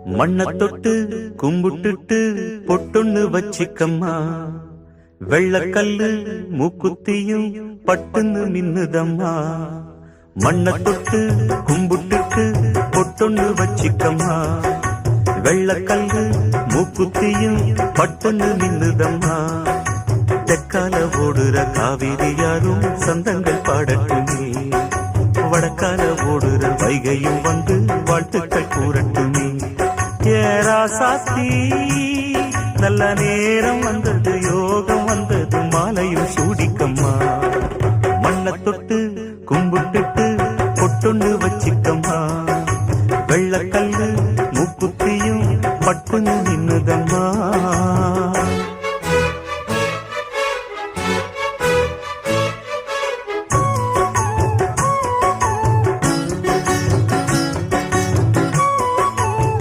மண்ண தொட்டு கும்பிட்டுட்டு பொட்டொன்னு வச்சிக்கம்மா. வெள்ளக்கல்லு மூக்குத்தியும் பட்டுன்னு மின்னுதம்மா. மண்ண தொட்டு கும்பிட்டுட்டு பொட்டொன்னு வச்சிக்கம்மா. வெள்ளக்கல்லு மூக்குத்தியும் பட்டுன்னு மின்னுதம்மா. தெற்கால ஓடுற காவிரி யாரும் சந்தங்கள் பாடட்டுமே. வடக்கால ஓடுற வைகையும் வந்து வாழ்த்துக்கள் கூறட்டுமே. ஏராசாத்தி நல்ல நேரம் வந்தது, யோகம் வந்தது, மாலையும் சூடிக்கம்மா. மண்ண தொட்டு கும்பிட்டுட்டு பொட்டொன்னு வச்சிக்கம்மா. வெள்ளக்கல்லு மூக்குத்தியும் பட்டுன்னு